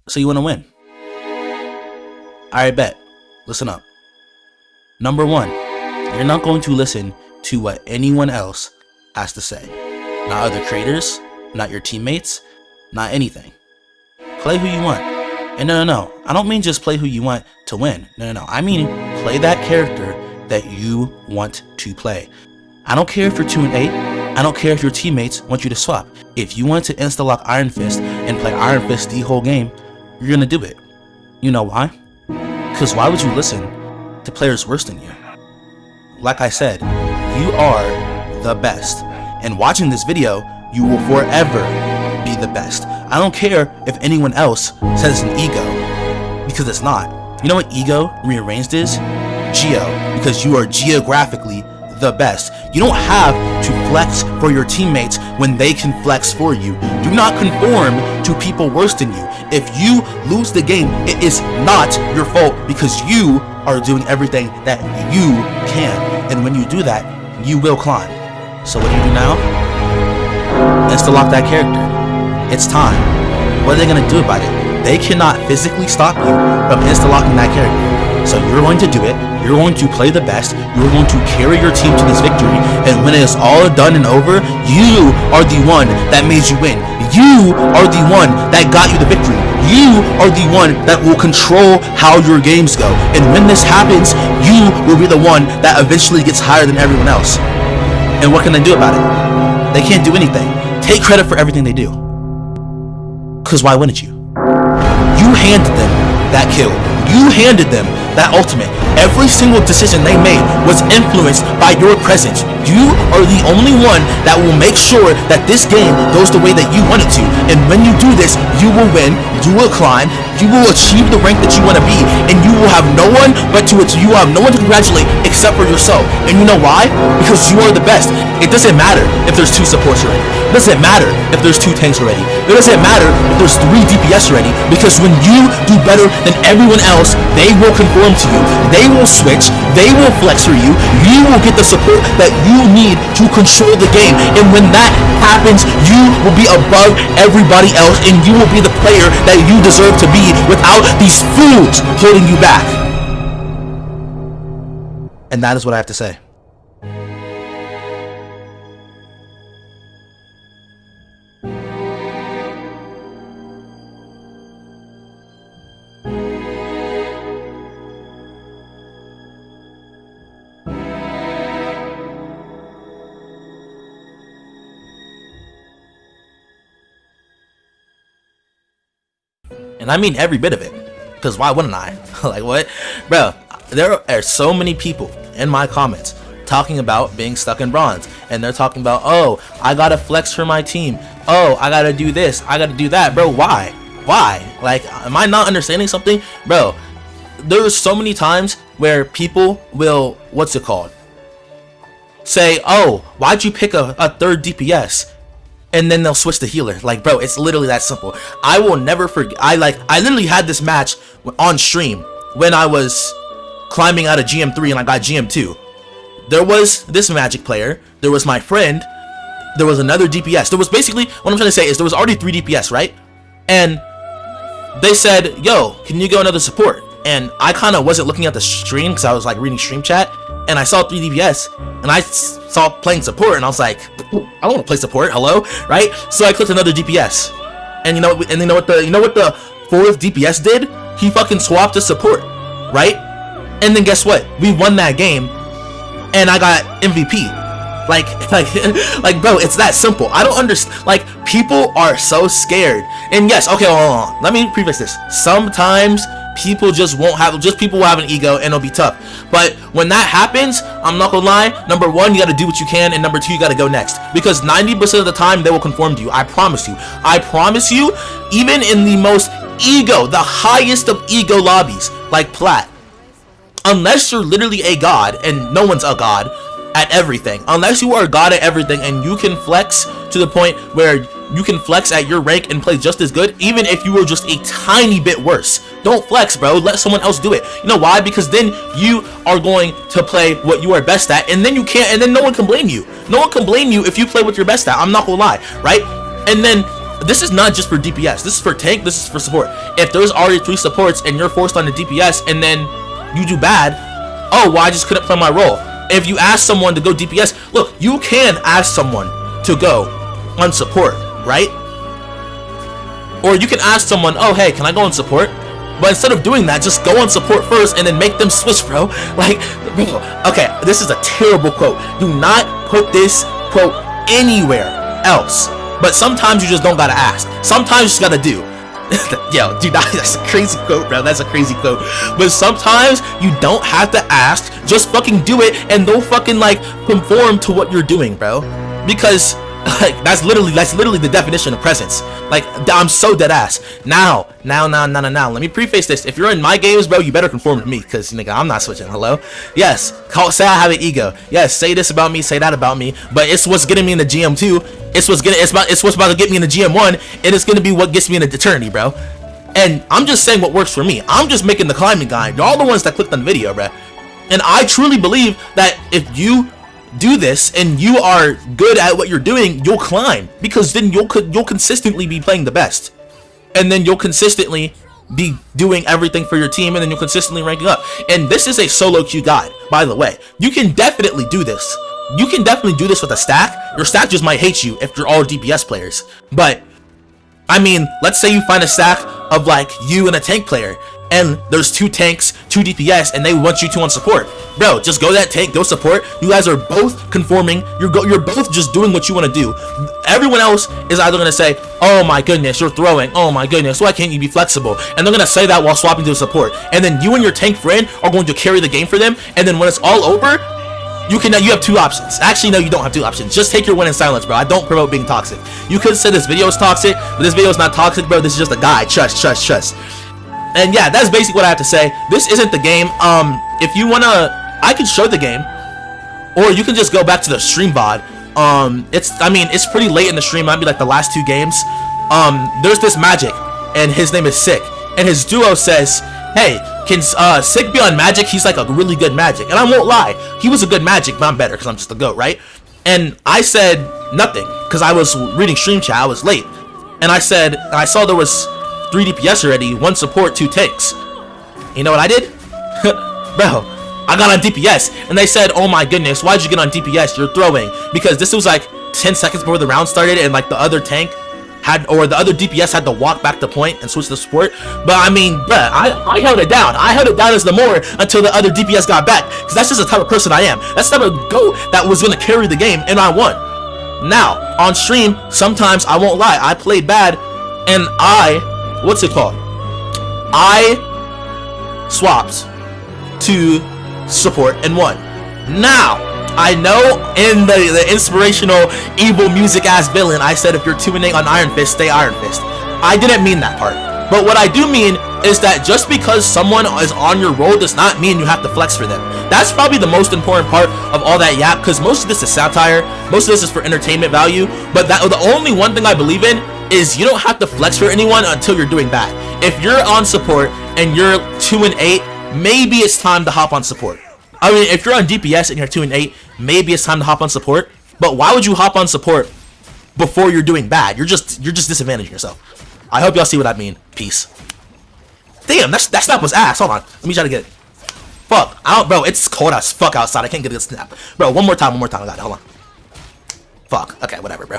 So you want to win. Alright, bet. Listen up. Number one, you're not going to listen to what anyone else has to say. Not other creators, not your teammates, not anything. Play who you want. And no, I don't mean just play who you want to win. No, I mean play that character that you want to play. I don't care if you're 2 and 8. I don't care if your teammates want you to swap. If you want to insta-lock Iron Fist and play Iron Fist the whole game, you're gonna do it. You know why? Because why would you listen to players worse than you? Like I said, you are the best. And watching this video, you will forever be the best. I don't care if anyone else says it's an ego, because it's not. You know what ego rearranged is? Geo, because you are geographically the best. You don't have to flex for your teammates when they can flex for you. Do not conform to people worse than you. If you lose the game, it is not your fault, because you are doing everything that you can. And when you do that, you will climb. So what do you do now? Insta-lock that character. It's time. What are they gonna do about it? They cannot physically stop you from insta-locking that character. So you're going to do it. You're going to play the best. You're going to carry your team to this victory. And when it is all done and over, you are the one that made you win. You are the one that got you the victory. You are the one that will control how your games go. And when this happens, you will be the one that eventually gets higher than everyone else. And what can they do about it? They can't do anything. Take credit for everything they do. Because why wouldn't you? You handed them that kill. You handed them that ultimate. Every single decision they made was influenced by your presence. You are the only one that will make sure that this game goes the way that you want it to. And when you do this, you will win, you will climb, you will achieve the rank that you want to be, and you will have no one to congratulate except for yourself. And you know why? Because you are the best. It doesn't matter if there's 2 supports already. It doesn't matter if there's 2 tanks already. It doesn't matter if there's 3 DPS already. Because when you do better than everyone else, they will conform to you. They will switch. They will flex for you. You will get the support that you need to control the game. And when that happens, you will be above everybody else, and you will be the player that you deserve to be without these fools holding you back. And that is what I have to say. And I mean every bit of it. Because why wouldn't I? Like what? Bro, there are so many people in my comments talking about being stuck in bronze. And they're talking about, oh, I gotta flex for my team. Oh, I gotta do this. I gotta do that. Bro, why? Why? Like, am I not understanding something? Bro, there are so many times where people will, what's it called? Say, oh, why'd you pick a 3rd DPS? And then they'll switch to healer. Like, bro, it's literally that simple. I will never forget. I literally had this match on stream when I was climbing out of GM3 and I got GM2. There was this magic player. There was my friend. There was another DPS. There was basically, what I'm trying to say is there was already 3 DPS, right? And they said, yo, can you go another support? And I kind of wasn't looking at the stream because I was like reading stream chat. And I saw 3 DPS and I saw playing support and I was like, I don't want to play support, hello, right? So I clicked another DPS, and you know what the 4th DPS did? He fucking swapped to support, right? And then guess what? We won that game, and I got MVP. Like, bro, it's that simple. I don't understand. Like, people are so scared. And yes, okay, hold on. Let me preface this. Sometimes people will have an ego and it'll be tough. But when that happens, I'm not gonna lie, number 1, you gotta do what you can, and number 2, you gotta go next. Because 90% of the time, they will conform to you. I promise you. I promise you, even in the most ego, the highest of ego lobbies, like Plat, unless you're literally a god, and no one's a god at everything, unless you are a god at everything and you can flex to the point where you can flex at your rank and play just as good, even if you were just a tiny bit worse. Don't flex, bro. Let someone else do it. You know why? Because then you are going to play what you are best at, and then you can't, and then no one can blame you. No one can blame you if you play what you're best at. I'm not gonna lie, right? And then this is not just for DPS. This is for tank. This is for support. If there's already 3 supports and you're forced on the DPS and then you do bad, oh, well, I just couldn't play my role. If you ask someone to go DPS, look, you can ask someone to go on support, right? Or you can ask someone, oh, hey, can I go on support? But instead of doing that, just go on support first and then make them switch, bro. Like, bro, okay, this is a terrible quote. Do not put this quote anywhere else. But sometimes you just don't gotta ask. Sometimes you just gotta do. Yo, dude, that's a crazy quote, bro. That's a crazy quote. But sometimes you don't have to ask. Just fucking do it, and they'll fucking like conform to what you're doing, bro. Because like that's literally the definition of presence. Like, I'm so dead ass. Now. Let me preface this. If you're in my games, bro, you better conform to me, because nigga, I'm not switching. Hello? Yes. Say I have an ego. Yes. Say this about me. Say that about me. But it's what's getting me in the GM2. It's what's about to get me in the GM1, and it's gonna be what gets me in the eternity, bro. And I'm just saying what works for me. I'm just making the climbing guide. You're all the ones that clicked on the video, bro. And I truly believe that if you do this and you are good at what you're doing, you'll climb, because then you'll consistently be playing the best, and then you'll consistently be doing everything for your team, and then you'll consistently ranking up. And this is a solo queue guide, by the way. You can definitely do this. You can definitely do this with a stack. Your stack just might hate you if you're all DPS players. But I mean, let's say you find a stack of like you and a tank player, and there's 2 tanks, 2 DPS, and they want you to on support. Bro, just go that tank, go support. You guys are both conforming. You're both just doing what you want to do. Everyone else is either going to say, oh my goodness, you're throwing. Oh my goodness, why can't you be flexible? And they're going to say that while swapping to support. And then you and your tank friend are going to carry the game for them. And then when it's all over, you have 2 options. Actually, no, you don't have 2 options. Just take your win in silence, bro. I don't promote being toxic. You could say this video is toxic, but this video is not toxic, bro. This is just a guide. Trust. And yeah, that's basically what I have to say. This isn't the game. If you wanna, I can show the game, or you can just go back to the stream VOD. It's pretty late in the stream. Might be like the last 2 games. There's this Magic, and his name is Sick, and his duo says, hey, can Sick be on Magic? He's like a really good Magic. And I won't lie, he was a good Magic, but I'm better because I'm just a GOAT, right? And I said nothing because I was reading stream chat. I was late, and I saw there was 3 DPS already, 1 support, 2 tanks. You know what I did? Bro, I got on DPS, and they said, oh my goodness, why'd you get on DPS? You're throwing. Because this was like 10 seconds before the round started, and like the other tank the other DPS had to walk back to point and switch to support. But I mean, bruh, I held it down. I held it down as the more until the other DPS got back, because that's just the type of person I am. That's the type of GOAT that was gonna carry the game, and I won. Now, on stream, sometimes I won't lie, I played bad, and I swapped to support and won. Now, I know in the inspirational evil music ass villain, I said if you're 2-8 on Iron Fist, stay Iron Fist. I didn't mean that part. But what I do mean is that just because someone is on your role does not mean you have to flex for them. That's probably the most important part of all that yap, because most of this is satire, most of this is for entertainment value, but the only one thing I believe in is you don't have to flex for anyone until you're doing bad. If you're on support and you're 2-8, maybe it's time to hop on support. I mean, if you're on DPS and you're 2-8, maybe it's time to hop on support. But why would you hop on support before you're doing bad? You're just disadvantaging yourself. I hope y'all see what I mean. Peace. Damn, that snap was ass. Hold on, let me try to get it. Fuck, bro, it's cold as fuck outside. I can't get a good snap, bro. One more time. I got it. Hold on. Fuck. Okay, whatever, bro.